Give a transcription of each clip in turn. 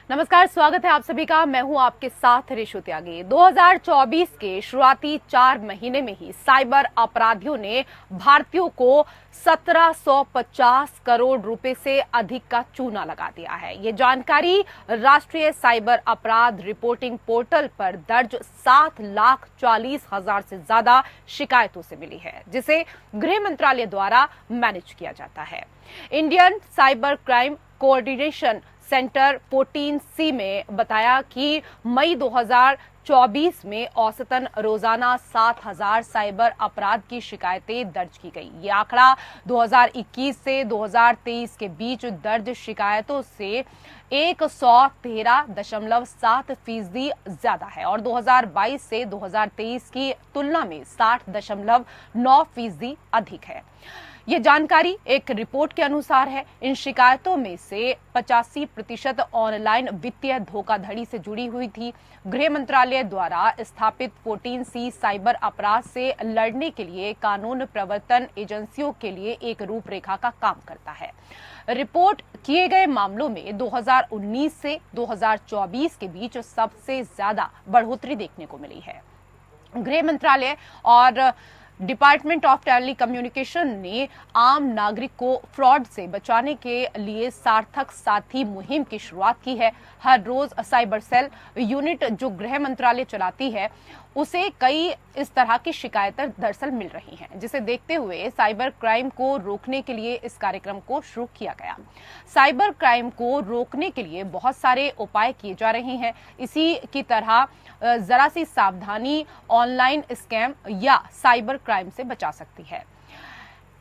नमस्कार, स्वागत है आप सभी का। मैं हूं आपके साथ ऋषु त्यागी। 2024 के शुरुआती 4 महीने में ही साइबर अपराधियों ने भारतीयों को 1750 करोड़ रुपए से अधिक का चूना लगा दिया है। ये जानकारी राष्ट्रीय साइबर अपराध रिपोर्टिंग पोर्टल पर दर्ज 7,40,000 से ज्यादा शिकायतों से मिली है, जिसे गृह मंत्रालय द्वारा मैनेज किया जाता है। Indian cyber crime coordination centre 14C में बताया कि मई 2024 में औसतन रोजाना 7,000 साइबर अपराध की शिकायतें दर्ज की गई। ये आंकड़ा 2021 से 2023 के बीच दर्ज शिकायतों से 113.7% ज्यादा है और 2022 से 2023 की तुलना में 60.9% अधिक है। ये जानकारी एक रिपोर्ट के अनुसार है। इन शिकायतों में से 85% ऑनलाइन वित्तीय धोखाधड़ी से जुड़ी हुई थी। गृह मंत्रालय द्वारा स्थापित 14C साइबर अपराध से लड़ने के लिए कानून प्रवर्तन एजेंसियों के लिए एक रूपरेखा का काम करता है। रिपोर्ट किए गए मामलों में 2019 से 2024 के बीच सबसे ज्यादा बढ़ोतरी देखने को मिली है। गृह मंत्रालय और डिपार्टमेंट ऑफ टेली कम्युनिकेशन ने आम नागरिक को फ्रॉड से बचाने के लिए सार्थक साथी मुहिम की शुरुआत की है। हर रोज साइबर सेल यूनिट जो गृह मंत्रालय चलाती है, उसे कई इस तरह की शिकायतें दरअसल मिल रही हैं, जिसे देखते हुए साइबर क्राइम को रोकने के लिए इस कार्यक्रम को शुरू किया गया। साइबर क्राइम को रोकने के लिए बहुत सारे उपाय किए जा रहे हैं। इसी की तरह जरा सी सावधानी ऑनलाइन स्कैम या साइबर क्राइम से बचा सकती है।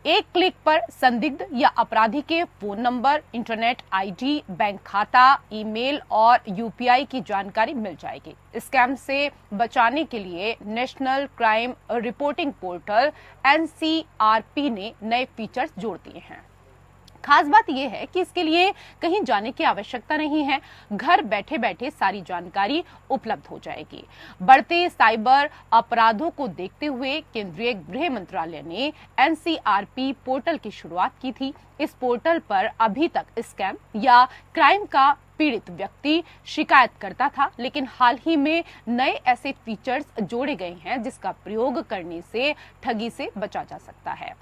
एक क्लिक पर संदिग्ध या अपराधी के phone number, internet ID, bank खाता, ईमेल और यूपीआई की जानकारी मिल जाएगी। स्कैम से बचाने के लिए national crime reporting portal NCRP ने नए फीचर्स जोड़ दिए हैं। खास बात यह है कि इसके लिए कहीं जाने की आवश्यकता नहीं है। घर बैठे बैठे सारी जानकारी उपलब्ध हो जाएगी। बढ़ते साइबर अपराधों को देखते हुए केंद्रीय गृह मंत्रालय ने NCRP पोर्टल की शुरुआत की थी। इस पोर्टल पर अभी तक स्कैम या क्राइम का पीड़ित व्यक्ति शिकायत करता था, लेकिन हाल ही में नए ऐसे फीचर्स जोड़े गए हैं जिसका प्रयोग करने से ठगी से बचा जा सकता है।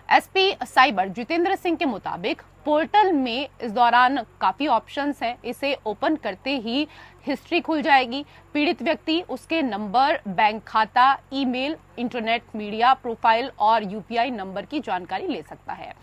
SP साइबर जितेंद्र सिंह के मुताबिक पोर्टल में इस दौरान काफी ऑप्शंस हैं। इसे ओपन करते ही हिस्ट्री खुल जाएगी। पीड़ित व्यक्ति उसके नंबर, बैंक खाता, ईमेल, इंटरनेट मीडिया प्रोफाइल और यूपीआई नंबर की जानकारी ले सकता है।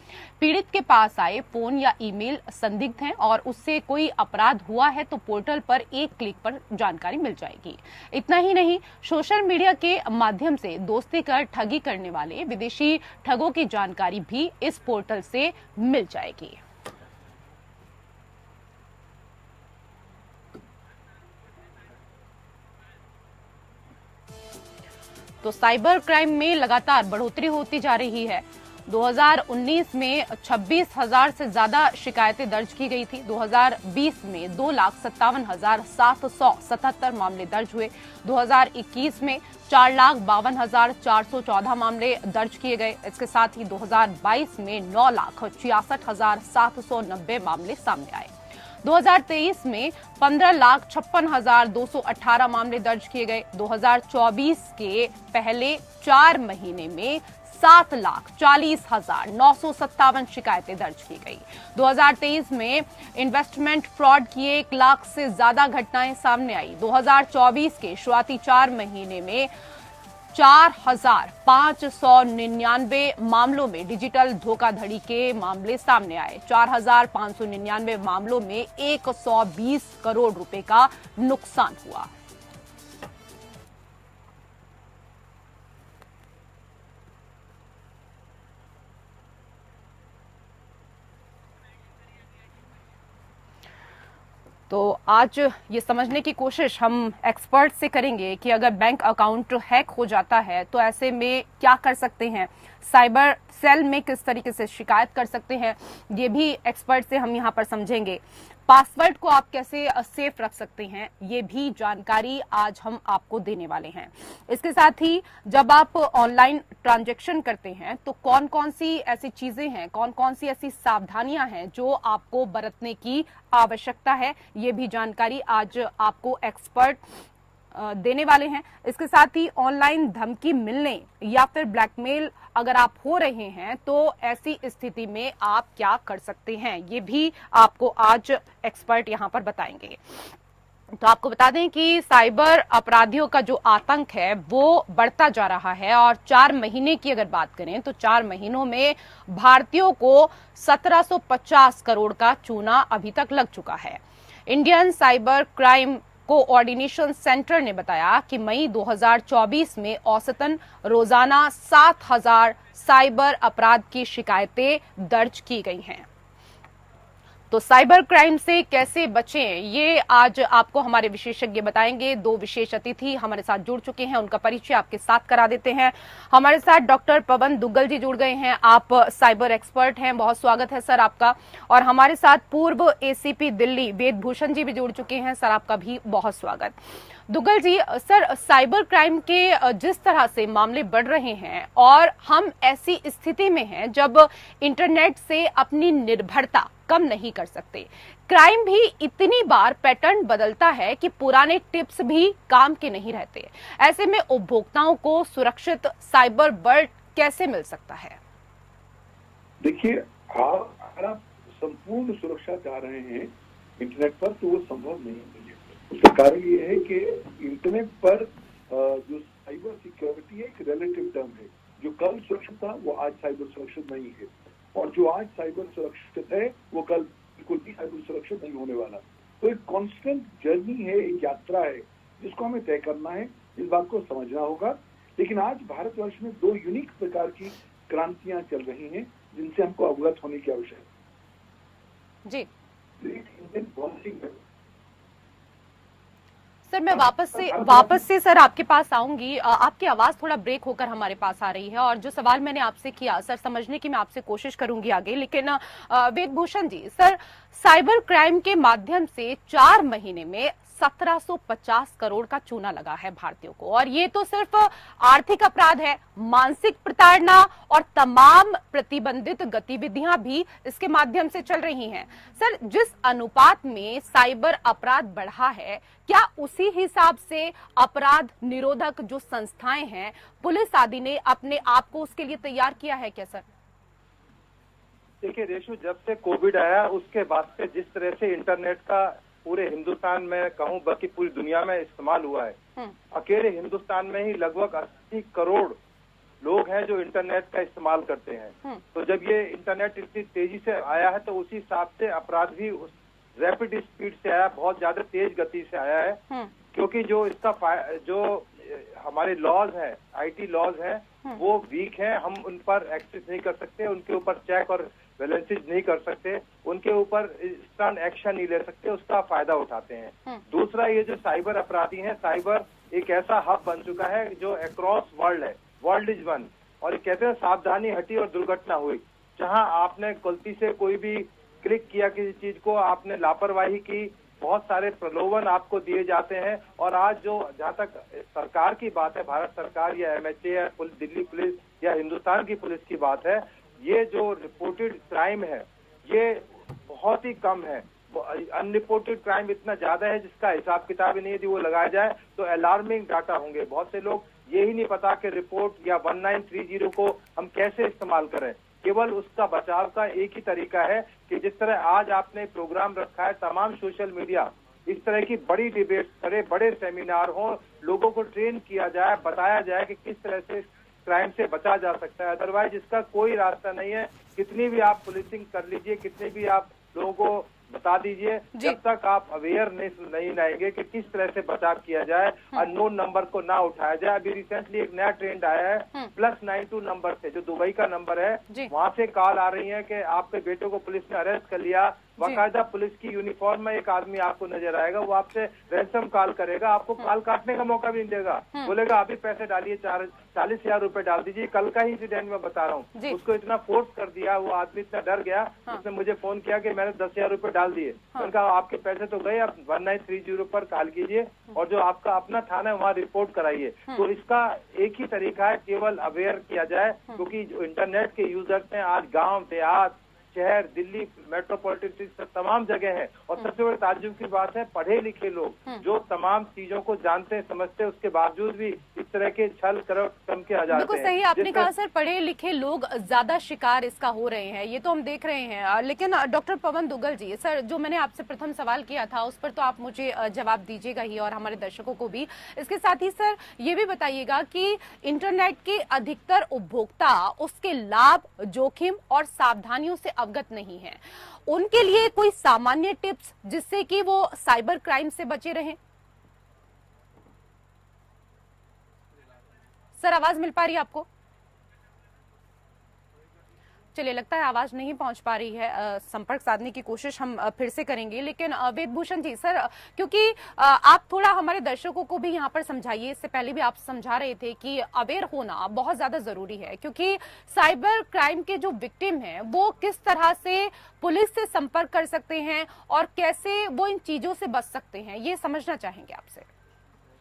पीड़ित के पास आए फोन या ईमेल संदिग्ध हैं और उससे कोई अपराध हुआ है तो पोर्टल पर एक क्लिक पर जानकारी मिल जाएगी। इतना ही नहीं, सोशल मीडिया के माध्यम से दोस्ती कर ठगी करने वाले विदेशी ठगों की जानकारी भी इस पोर्टल से मिल जाएगी। तो साइबर क्राइम में लगातार बढ़ोतरी होती जा रही है। 2019 में 26,000 से ज्यादा शिकायतें दर्ज की गई थी। 2020 में 2,57,777 मामले दर्ज हुए। 2021 में 4,52,414 मामले दर्ज किए गए। इसके साथ ही 2022 में 9,66,790 मामले सामने आए। 2023 में 15,56,218 मामले दर्ज किए गए। 2024 के पहले 4 महीने में 7,40,957 शिकायतें दर्ज की गई। 2023 में इन्वेस्टमेंट फ्रॉड की 1 लाख से ज्यादा घटनाएं सामने आई। 2024 के शुरुआती 4 महीने में 4,599 मामलों में डिजिटल धोखाधड़ी के मामले सामने आए। 4,599 मामलों में 120 करोड़ रुपए का नुकसान हुआ। तो आज ये समझने की कोशिश हम एक्सपर्ट से करेंगे कि अगर बैंक अकाउंट हैक हो जाता है तो ऐसे में क्या कर सकते हैं, साइबर सेल में किस तरीके से शिकायत कर सकते हैं, ये भी एक्सपर्ट से हम यहाँ पर समझेंगे। पासवर्ड को आप कैसे सेफ रख सकते हैं, ये भी जानकारी आज हम आपको देने वाले हैं। इसके साथ ही जब आप ऑनलाइन ट्रांजैक्शन करते हैं तो कौन कौन सी ऐसी चीजें हैं, कौन कौन सी ऐसी सावधानियां हैं जो आपको बरतने की आवश्यकता है, ये भी जानकारी आज आपको एक्सपर्ट देने वाले हैं। इसके साथ ही ऑनलाइन धमकी मिलने या फिर ब्लैकमेल अगर आप हो रहे हैं तो ऐसी स्थिति में आप क्या कर सकते हैं, ये भी आपको आज एक्सपर्ट यहां पर बताएंगे। तो आपको बता दें कि साइबर अपराधियों का जो आतंक है वो बढ़ता जा रहा है और 4 महीने की अगर बात करें तो 4 महीनों में भारतीयों को 1750 करोड़ का चूना अभी तक लग चुका है। Indian cyber crime coordination centre ने बताया कि मई 2024 में औसतन रोजाना 7000 साइबर अपराध की शिकायतें दर्ज की गई हैं। तो साइबर क्राइम से कैसे बचें, ये आज आपको हमारे विशेषज्ञ बताएंगे। 2 विशेष अतिथि हमारे साथ जुड़ चुके हैं, उनका परिचय आपके साथ करा देते हैं। हमारे साथ डॉक्टर पवन दुग्गल जी जुड़ गए हैं, आप साइबर एक्सपर्ट हैं, बहुत स्वागत है सर आपका। और हमारे साथ पूर्व एसीपी दिल्ली वेद भूषण जी भी जुड़ चुके हैं, सर आपका भी बहुत स्वागत। दुग्गल जी, सर साइबर क्राइम के जिस तरह से मामले बढ़ रहे हैं और हम ऐसी स्थिति में हैं जब इंटरनेट से अपनी निर्भरता कम नहीं कर सकते, क्राइम भी इतनी बार पैटर्न बदलता है कि पुराने टिप्स भी काम के नहीं रहते। ऐसे में उपभोक्ताओं को सुरक्षित साइबर वर्ल्ड कैसे मिल सकता है? देखिए, अगर आप संपूर्ण सुरक्षा चाह रहे हैं इंटरनेट पर तो वो संभव नहीं है। उसका कारण ये है कि इंटरनेट पर जो साइबर सिक्योरिटी एक रिलेटिव टर्म है। जो कल सुरक्षित था वो आज साइबर सुरक्षित नहीं है, और जो आज साइबर सुरक्षित है वो कल बिल्कुल भी साइबर सुरक्षित नहीं होने वाला। तो एक कांस्टेंट जर्नी है, एक यात्रा है जिसको हमें तय करना है, इस बात को समझना होगा। लेकिन आज भारतवर्ष में 2 यूनिक प्रकार की क्रांतियां चल रही हैं जिनसे हमको अवगत होने की आवश्यकता जी। इंडियन पॉलिसी में सर मैं वापस से सर आपके पास आऊंगी। आपकी आवाज थोड़ा ब्रेक होकर हमारे पास आ रही है, और जो सवाल मैंने आपसे किया सर समझने की मैं आपसे कोशिश करूंगी आगे। लेकिन वेद Bhushan ji, sir cyber crime के माध्यम से 4 महीने में 1750 करोड़ का चूना लगा है भारतीयों को, और ये तो सिर्फ आर्थिक अपराध है, मानसिक प्रताड़ना और तमाम प्रतिबंधित गतिविधियां भी इसके माध्यम से चल रही हैं। सर जिस अनुपात में साइबर अपराध बढ़ा है, क्या उसी हिसाब से अपराध निरोधक जो संस्थाएं हैं, पुलिस आदि ने अपने आप को उसके लिए तैयार किया है क्या सर? देखिए रेशु, जब से कोविड आया उसके बाद से जिस तरह से इंटरनेट का पूरे हिंदुस्तान में कहूं बल्कि पूरी दुनिया में इस्तेमाल हुआ है, अकेले हिंदुस्तान में ही लगभग 80 करोड़ लोग हैं जो इंटरनेट का इस्तेमाल करते हैं। तो जब ये इंटरनेट इतनी तेजी से आया है तो उसी हिसाब से अपराध भी उस रैपिड स्पीड से आया, बहुत ज्यादा तेज गति से आया है। क्योंकि जो इसका जो हमारे लॉज है, आईटी लॉज है, वो वीक है, हम उन पर एक्सेस नहीं कर सकते, उनके ऊपर चेक और बैलेंसेज नहीं कर सकते, उनके ऊपर इंस्टेंट एक्शन नहीं ले सकते, उसका फायदा उठाते हैं। दूसरा, ये जो साइबर अपराधी हैं, साइबर एक ऐसा हब बन चुका है जो अक्रॉस वर्ल्ड है, वर्ल्ड इज वन। और ये कहते हैं सावधानी हटी और दुर्घटना हुई। जहां आपने गलती से कोई भी क्लिक किया किसी चीज को, आपने लापरवाही की, बहुत सारे प्रलोभन आपको दिए जाते हैं। और आज जो जहाँ तक सरकार की बात है, भारत सरकार या एमएचए या दिल्ली पुलिस या हिंदुस्तान की पुलिस की बात है, ये जो रिपोर्टेड क्राइम है ये बहुत ही कम है। अनरिपोर्टेड क्राइम इतना ज्यादा है जिसका हिसाब किताब ही नहीं, यदि वो लगाया जाए तो अलार्मिंग डाटा होंगे। बहुत से लोग यही नहीं पता कि रिपोर्ट या 1930 को हम कैसे इस्तेमाल करें। केवल उसका बचाव का एक ही तरीका है कि जिस तरह आज आपने प्रोग्राम रखा है, तमाम सोशल मीडिया इस तरह की बड़ी डिबेट करे, बड़े सेमिनार हो, लोगों को ट्रेन किया जाए, बताया जाए कि किस तरह से क्राइम से बचा जा सकता है। अदरवाइज इसका कोई रास्ता नहीं है। कितनी भी आप पुलिसिंग कर लीजिए, कितने भी आप लोगों को बता दीजिए, जब तक आप अवेयरनेस नहीं लाएंगे कि किस तरह से बचाव किया जाए, अननोन नंबर को ना उठाया जाए। अभी रिसेंटली एक नया ट्रेंड आया है, +92 नंबर से, जो दुबई का नंबर है, वहां से कॉल आ रही है कि आपके बेटे को पुलिस ने अरेस्ट कर लिया, बाकायदा पुलिस की यूनिफॉर्म में एक आदमी आपको नजर आएगा, वो आपसे रैंसम कॉल करेगा, आपको कॉल काटने का मौका भी नहीं देगा, बोलेगा अभी पैसे डालिए, 40,000 रुपए डाल दीजिए। कल का ही इंसिडेंट में बता रहा हूँ, उसको इतना फोर्स कर दिया, वो आदमी इतना डर गया, उसने मुझे फोन किया कि मैंने 10,000 रुपए डाल दिए। मैंने कहा आपके पैसे तो गए, आप 1930 पर कॉल कीजिए और जो आपका अपना थाना है वहाँ रिपोर्ट कराइए। तो इसका एक ही तरीका है, केवल अवेयर किया जाए, क्योंकि जो इंटरनेट के यूजर्स हैं आज गांव देहात शहर दिल्ली मेट्रोपॉलिटन सिटी तमाम जगह है, और सबसे बड़ी ताज्जुब की बात है पढ़े लिखे लोग जो तमाम चीजों को जानते हैं समझते हैं, उसके बावजूद भी इस तरह के छल करम के आ जाते हैं। बिल्कुल सही आपने कहा सर, पढ़े लिखे लोग ज्यादा शिकार इसका हो रहे हैं, ये तो हम देख रहे हैं। लेकिन डॉक्टर पवन दुग्गल जी, सर जो मैंने आपसे प्रथम सवाल किया था उस पर तो आप मुझे जवाब दीजिएगा ही और हमारे दर्शकों को भी। इसके साथ ही सर ये भी बताइएगा कि इंटरनेट के अधिकतर उपभोक्ता उसके लाभ जोखिम और सावधानियों से अवगत नहीं है, उनके लिए कोई सामान्य टिप्स जिससे कि वो साइबर क्राइम से बचे रहें? सर आवाज मिल पा रही है आपको? चलिए लगता है आवाज नहीं पहुंच पा रही है, संपर्क साधने की कोशिश हम फिर से करेंगे। लेकिन वेदभूषण जी सर, क्योंकि आप थोड़ा हमारे दर्शकों को भी यहाँ पर समझाइए, इससे पहले भी आप समझा रहे थे कि अवेयर होना बहुत ज्यादा जरूरी है, क्योंकि साइबर क्राइम के जो विक्टिम हैं वो किस तरह से पुलिस से संपर्क कर सकते हैं और कैसे वो इन चीजों से बच सकते हैं, ये समझना चाहेंगे आपसे।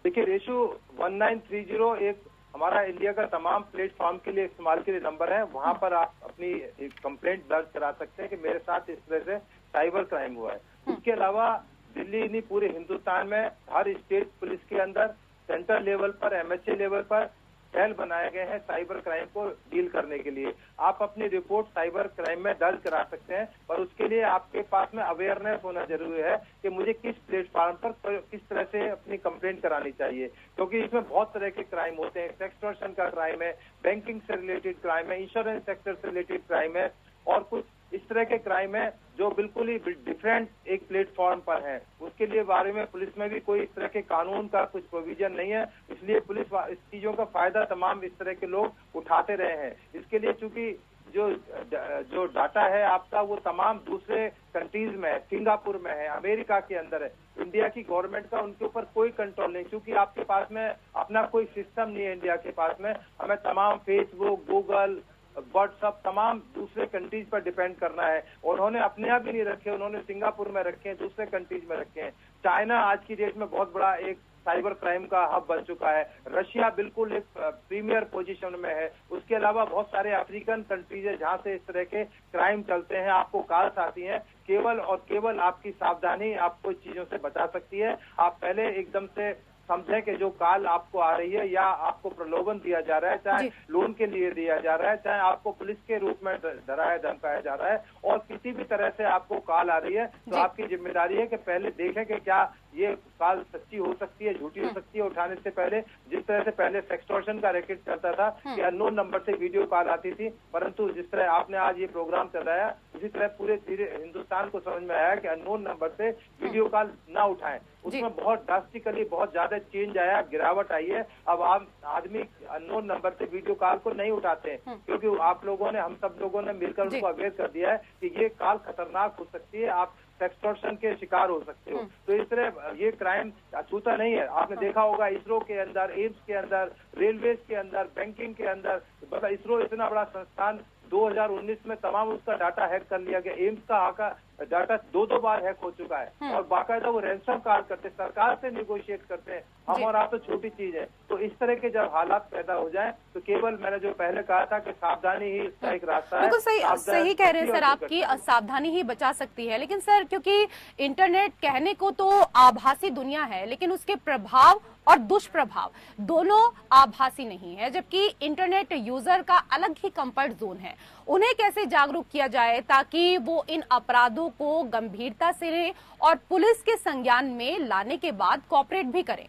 देखिए रेशु 1930 एक हमारा इंडिया का तमाम प्लेटफॉर्म के लिए इस्तेमाल के लिए नंबर है, वहां पर आप अपनी एक कंप्लेंट दर्ज करा सकते हैं कि मेरे साथ इस तरह से साइबर क्राइम हुआ है। उसके अलावा दिल्ली नहीं पूरे हिंदुस्तान में हर स्टेट पुलिस के अंदर सेंटर लेवल पर एमएचए लेवल पर सेल बनाए गए हैं साइबर क्राइम को डील करने के लिए। आप अपनी रिपोर्ट साइबर क्राइम में दर्ज करा सकते हैं, पर उसके लिए आपके पास में अवेयरनेस होना जरूरी है कि मुझे किस प्लेटफॉर्म पर किस तरह से अपनी कंप्लेंट करानी चाहिए, क्योंकि इसमें बहुत तरह के क्राइम होते हैं। एक्सटॉर्शन का क्राइम है, बैंकिंग से रिलेटेड क्राइम है, इंश्योरेंस सेक्टर से रिलेटेड क्राइम है, और कुछ इस तरह के क्राइम है जो बिल्कुल ही डिफरेंट एक प्लेटफॉर्म पर है। उसके लिए बारे में पुलिस में भी कोई इस तरह के कानून का कुछ प्रोविजन नहीं है, इसलिए पुलिस इस चीजों का फायदा तमाम इस तरह के लोग उठाते रहे हैं। इसके लिए चूंकि जो डाटा है आपका वो तमाम दूसरे कंट्रीज में है, सिंगापुर में है, अमेरिका के अंदर है, इंडिया की गवर्नमेंट का उनके ऊपर कोई कंट्रोल नहीं, क्योंकि आपके पास में अपना कोई सिस्टम नहीं है इंडिया के पास में। हमें तमाम फेसबुक गूगल व्हाट्सअप तमाम दूसरे कंट्रीज पर डिपेंड करना है, और उन्होंने अपने आप ही नहीं रखे, उन्होंने सिंगापुर में रखे हैं, दूसरे कंट्रीज में रखे हैं। चाइना आज की डेट में बहुत बड़ा एक साइबर क्राइम का हब बन चुका है, रशिया बिल्कुल एक प्रीमियर पोजीशन में है। उसके अलावा बहुत सारे अफ्रीकन कंट्रीज है जहां से इस तरह के क्राइम चलते हैं, आपको कॉल्स आती हैं। केवल और केवल आपकी सावधानी आपको चीजों से बचा सकती है। आप पहले एकदम से समझें कि जो कॉल आपको आ रही है या आपको प्रलोभन दिया जा रहा है, चाहे लोन के लिए दिया जा रहा है, चाहे आपको पुलिस के रूप में डराया धमकाया जा रहा है, और किसी भी तरह से आपको कॉल आ रही है, तो आपकी जिम्मेदारी है कि पहले देखें कि क्या ये कॉल सच्ची हो सकती है, झूठी हो सकती है। उठाने से पहले जिस तरह से पहले सेक्सटॉर्शन का रैकेट चलता था कि अननोन नंबर से वीडियो कॉल आती थी, परंतु जिस तरह आपने आज ये प्रोग्राम चलाया उसी तरह पूरे हिंदुस्तान को समझ में आया कि अननोन नंबर से वीडियो कॉल ना उठाएं। उसमें बहुत ड्रास्टिकली बहुत ज्यादा चेंज आया, गिरावट आई है। अब आप आदमी अननोन नंबर से वीडियो कॉल को नहीं उठाते हैं, क्योंकि आप लोगों ने, हम सब लोगों ने मिलकर उनको अवेयर कर दिया है कि ये कॉल खतरनाक हो सकती है, आप सेक्सटॉर्शन के शिकार हो सकते हो। तो इस तरह ये क्राइम अछूता नहीं है। आपने देखा होगा इसरो के अंदर, एम्स के अंदर, रेलवेज के अंदर, बैंकिंग के अंदर, मतलब इसरो इतना बड़ा संस्थान 2019 में तमाम उसका डाटा हैक कर लिया गया। एम्स का डाटा दो बार हैक हो चुका है, और बाकायदा वो रैंसम कॉल करते, सरकार से निगोशिएट करते हैं। हम और आप तो छोटी चीज है। तो इस तरह के जब हालात पैदा हो जाएं, तो केवल मैंने जो पहले कहा था कि सावधानी ही इसका एक रास्ता है। बिल्कुल सही कह रहे हैं सर, आपकी सावधानी ही बचा सकती है। लेकिन सर क्योंकि इंटरनेट कहने को तो आभासी दुनिया है, लेकिन उसके प्रभाव और दुष्प्रभाव दोनों आभासी नहीं है, जबकि इंटरनेट यूजर का अलग ही कंफर्ट जोन है। उन्हें कैसे जागरूक किया जाए ताकि वो इन अपराधों को गंभीरता से लें और पुलिस के संज्ञान में लाने के बाद कोऑपरेट भी करें?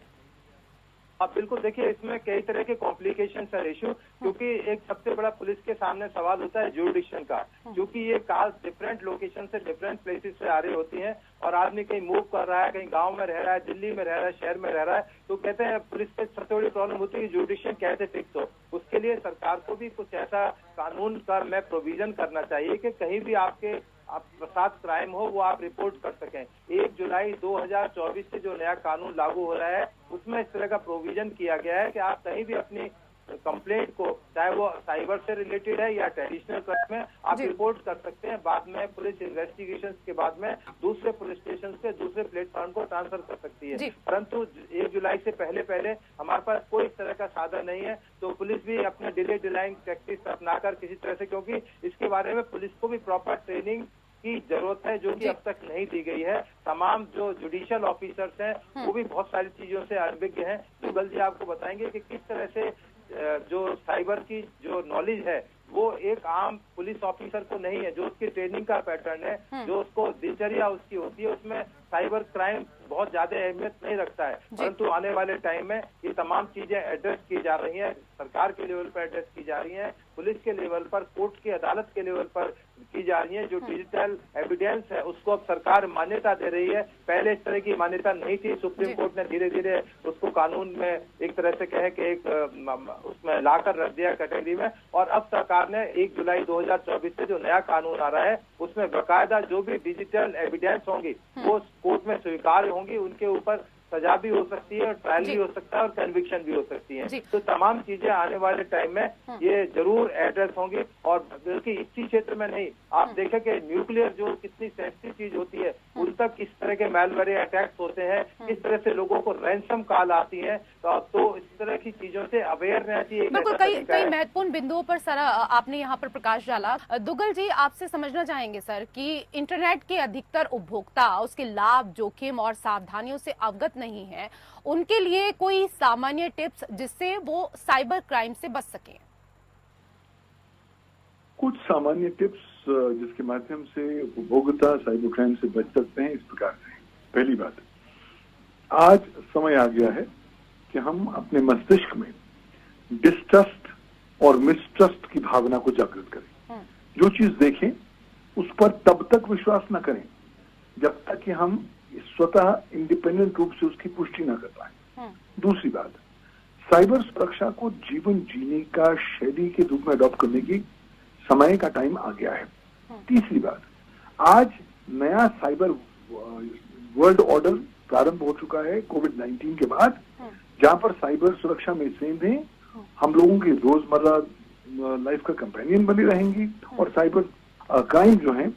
आप बिल्कुल देखिए, इसमें कई तरह के कॉम्प्लिकेशन है इशू, क्योंकि एक सबसे बड़ा पुलिस के सामने सवाल होता है जुरिडिक्शन का, क्योंकि ये कॉल डिफरेंट लोकेशन से, डिफरेंट प्लेसेस से आ रही होती हैं, और आदमी कहीं मूव कर रहा है, कहीं गांव में रह रहा है, दिल्ली में रह रहा है, शहर में रह रहा है, तो कहते हैं पुलिस पे सबसे बड़ी प्रॉब्लम होती है कि जुरिडिक्शन कैसे फिक्स हो। उसके लिए सरकार को भी कुछ ऐसा कानून का में प्रोविजन करना चाहिए कि कहीं भी आपके प्रसाद क्राइम हो वो आप रिपोर्ट कर सकें। 1 जुलाई 2024 से जो नया कानून लागू हो रहा है उसमें इस तरह का प्रोविजन किया गया है कि आप कहीं भी अपनी कंप्लेंट को, चाहे वो साइबर से रिलेटेड है या ट्रेडिशनल क्राइम है, आप रिपोर्ट कर सकते हैं। बाद में पुलिस इन्वेस्टिगेशन के बाद में दूसरे पुलिस स्टेशन से दूसरे प्लेटफॉर्म को ट्रांसफर कर सकती है। परंतु 1 जुलाई से पहले हमारे पास कोई इस तरह का साधन नहीं है, तो पुलिस भी अपने डिले डिलाइंग टैक्टिक्स अपनाकर किसी तरह से, क्योंकि इसके बारे में पुलिस को भी प्रॉपर ट्रेनिंग की जरूरत है जो कि अब तक नहीं दी गई है। तमाम जो जुडिशियल ऑफिसर्स हैं वो भी बहुत सारी चीजों से अनभिज्ञ हैं। जुगल जी आपको बताएंगे कि किस तरह से जो साइबर की जो नॉलेज है वो एक आम पुलिस ऑफिसर को नहीं है, जो उसकी ट्रेनिंग का पैटर्न है, जो उसको दिनचर्या उसकी होती है, उसमें साइबर क्राइम बहुत ज्यादा अहमियत नहीं रखता है। परंतु आने वाले टाइम में ये तमाम चीजें एड्रेस की जा रही हैं, सरकार के लेवल पर एड्रेस की जा रही हैं, पुलिस के लेवल पर, कोर्ट की अदालत के लेवल पर की जा रही है। जो डिजिटल एविडेंस है उसको अब सरकार मान्यता दे रही है। पहले इस तरह की मान्यता नहीं थी, सुप्रीम कोर्ट ने धीरे धीरे उसको कानून में एक तरह से कहे कि एक उसमें लाकर रख दिया कैटेगरी में, और अब सरकार ने 1 जुलाई 2024 से जो नया कानून आ रहा है उसमें बाकायदा जो भी डिजिटल एविडेंस होंगी वो कोर्ट में स्वीकार्य होंगी, उनके ऊपर सजा भी हो सकती है और ट्रायल भी हो सकता है और कन्विक्शन भी हो सकती है। तो तमाम चीजें आने वाले टाइम में ये जरूर एड्रेस होंगी। और बल्कि इसी क्षेत्र में नहीं, आप देखें कि न्यूक्लियर जो कितनी सेंसिटिव चीज होती है उन तक किस तरह के मैलवेयर अटैक्स होते हैं, किस तरह से लोगों को रैंसम कॉल आती है, तो इस तरह की चीजों से अवेयर रहना चाहिए। बिल्कुल, कई महत्वपूर्ण बिंदुओं पर सर आपने यहाँ पर प्रकाश डाला। दुग्गल जी, आपसे समझना चाहेंगे सर कि इंटरनेट के अधिकतर उपभोक्ता उसके लाभ, जोखिम और सावधानियों से अवगत नहीं है, उनके लिए कोई सामान्य टिप्स जिससे वो साइबर क्राइम से बच सके? कुछ सामान्य टिप्स जिसके माध्यम से उपभोक्ता साइबर क्राइम से बच सकते हैं इस प्रकार से। पहली बात, आज समय आ गया है कि हम अपने मस्तिष्क में डिस्ट्रस्ट और मिसट्रस्ट की भावना को जागृत करें। जो चीज देखें उस पर तब तक विश्वास न करें जब तक कि हम स्वतः इंडिपेंडेंट रूप से उसकी पुष्टि न कर पाए। दूसरी बात, साइबर सुरक्षा को जीवन जीने का शैली के रूप में अडॉप्ट करने की समय का टाइम आ गया है। तीसरी बात, आज नया साइबर वर्ल्ड ऑर्डर प्रारंभ हो चुका है कोविड-19 के बाद, जहां पर साइबर सुरक्षा में सेंधें हम लोगों की रोजमर्रा लाइफ का कंपेनियन बनी रहेंगी और साइबर क्राइम जो है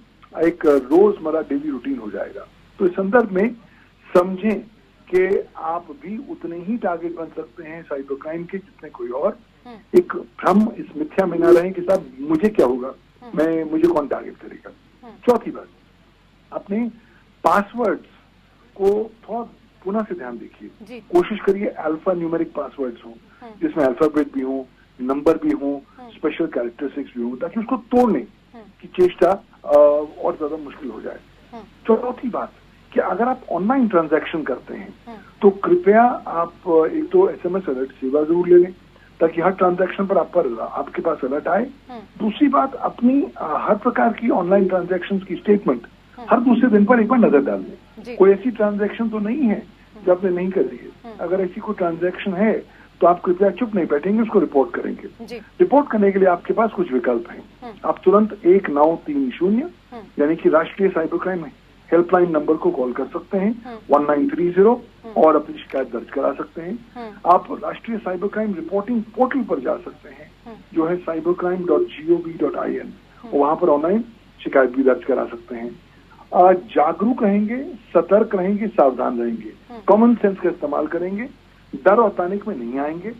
एक रोजमर्रा डेली रूटीन हो जाएगा। तो इस संदर्भ में समझें कि आप भी उतने ही टारगेट बन सकते हैं साइबर क्राइम के जितने कोई और। एक भ्रम, इस मिथ्या में ना रहें कि साहब मुझे क्या होगा, मुझे कौन टारगेट करेगा। चौथी बात, अपने पासवर्ड्स को थोड़ा पुनः से ध्यान देखिए। कोशिश करिए अल्फा न्यूमेरिक पासवर्ड्स हो, जिसमें अल्फाबेट भी हो, नंबर भी हो, स्पेशल कैरेक्टरिस्टिक्स भी हो, ताकि उसको तोड़ने की चेष्टा और ज्यादा मुश्किल हो जाए। चौथी बात कि अगर आप ऑनलाइन ट्रांजैक्शन करते हैं तो कृपया आप एक तो SMS अलर्ट सेवा जरूर ले लें ताकि हर ट्रांजैक्शन पर आपके पास अलर्ट आए। दूसरी बात, अपनी हर प्रकार की ऑनलाइन ट्रांजैक्शन की स्टेटमेंट हर दूसरे दिन पर एक बार नजर डाल लें। कोई ऐसी ट्रांजैक्शन तो नहीं है जो आपने नहीं कर दी है। अगर ऐसी कोई ट्रांजैक्शन है तो आप कृपया चुप नहीं बैठेंगे, उसको रिपोर्ट करेंगे। रिपोर्ट करने के लिए आपके पास कुछ विकल्प हैं। आप तुरंत 1930 यानी कि राष्ट्रीय साइबर क्राइम हेल्पलाइन नंबर को कॉल कर सकते हैं 1930 और अपनी शिकायत दर्ज करा सकते हैं। आप राष्ट्रीय साइबर क्राइम रिपोर्टिंग पोर्टल पर जा सकते हैं जो है cybercrime.gov.in, वहां पर ऑनलाइन शिकायत भी दर्ज करा सकते हैं। जागरूक रहेंगे, सतर्क रहेंगे, सावधान रहेंगे, कॉमन सेंस का इस्तेमाल करेंगे, डर और पैनिक में नहीं आएंगे,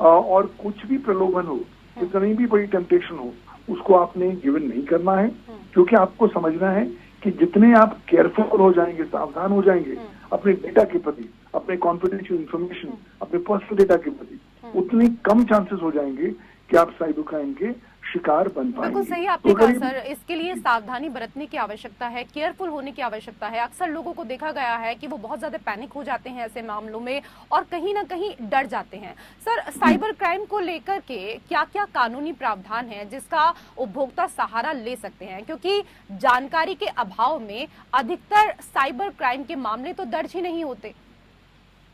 और कुछ भी प्रलोभन हो, कितनी भी बड़ी टेम्पटेशन हो, उसको आपने गिवन नहीं करना है। क्योंकि आपको समझना है कि जितने आप केयरफुल हो जाएंगे, सावधान हो जाएंगे अपने डेटा के प्रति, अपने कॉन्फिडेंशियल इंफॉर्मेशन, अपने पर्सनल डेटा के प्रति, उतनी कम चांसेस हो जाएंगे कि आप साइबर क्राइम के शिकार बन पाएंगे। बिल्कुल सही आपने कहा सर, इसके लिए सावधानी बरतने की आवश्यकता है, केयरफुल होने की आवश्यकता है। अक्सर लोगों को देखा गया है कि वो बहुत ज्यादा पैनिक हो जाते हैं ऐसे मामलों में और कहीं ना कहीं डर जाते हैं। सर, साइबर क्राइम को लेकर के क्या क्या कानूनी प्रावधान है जिसका उपभोक्ता सहारा ले सकते हैं, क्योंकि जानकारी के अभाव में अधिकतर साइबर क्राइम के मामले तो दर्ज ही नहीं होते।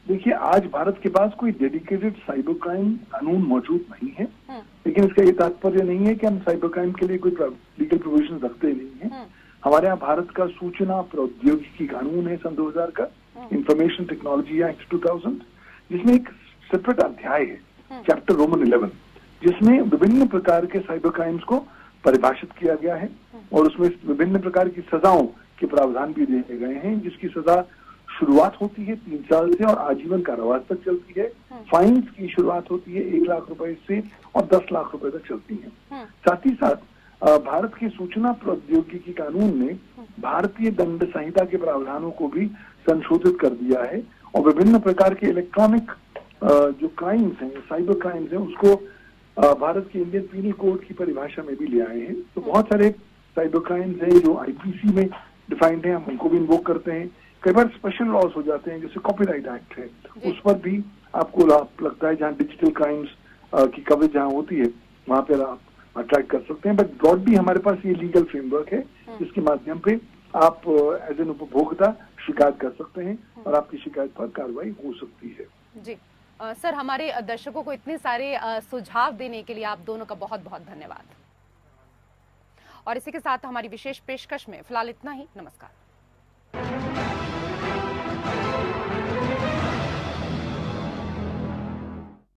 देखिए, आज भारत के पास कोई डेडिकेटेड साइबर क्राइम कानून मौजूद नहीं है, लेकिन इसका ये तात्पर्य नहीं है कि हम साइबर क्राइम के लिए कोई लीगल प्रोविजन रखते नहीं है। हमारे यहाँ भारत का सूचना प्रौद्योगिकी कानून है सन 2000 का, इंफॉर्मेशन टेक्नोलॉजी एक्ट 2000, जिसमें एक सेपरेट अध्याय है, चैप्टर रोमन 11, जिसमें विभिन्न प्रकार के साइबर क्राइम्स को परिभाषित किया गया है और उसमें विभिन्न प्रकार की सजाओं के प्रावधान भी दिए गए हैं, जिसकी सजा शुरुआत होती है 3 साल से और आजीवन कारावास तक चलती है। फाइन्स की शुरुआत होती है 1 लाख रुपए से और 10 लाख रुपए तक चलती है। साथ ही साथ भारत की सूचना प्रौद्योगिकी कानून ने भारतीय दंड संहिता के प्रावधानों को भी संशोधित कर दिया है और विभिन्न प्रकार के इलेक्ट्रॉनिक जो क्राइम्स हैं, साइबर क्राइम्स हैं, उसको भारत के इंडियन पीनल कोड की परिभाषा में भी ले आए हैं। तो बहुत सारे साइबर क्राइम्स हैं जो आईपीसी में डिफाइंड है, हम उनको भी इन्वोक करते हैं। कई बार स्पेशल लॉज हो जाते हैं, जैसे कॉपीराइट एक्ट है, उस पर भी आपको लगता है जहाँ डिजिटल क्राइम्स की कवरेज जहाँ होती है वहां पर आप अट्रैक्ट कर सकते हैं। बट ब्रॉडली हमारे पास ये लीगल फ्रेमवर्क है जिसके माध्यम पे आप एज एन उपभोक्ता शिकायत कर सकते हैं और आपकी शिकायत पर कार्रवाई हो सकती है। जी सर, हमारे दर्शकों को इतने सारे सुझाव देने के लिए आप दोनों का बहुत बहुत धन्यवाद। और इसी के साथ हमारी विशेष पेशकश में फिलहाल इतना ही। नमस्कार।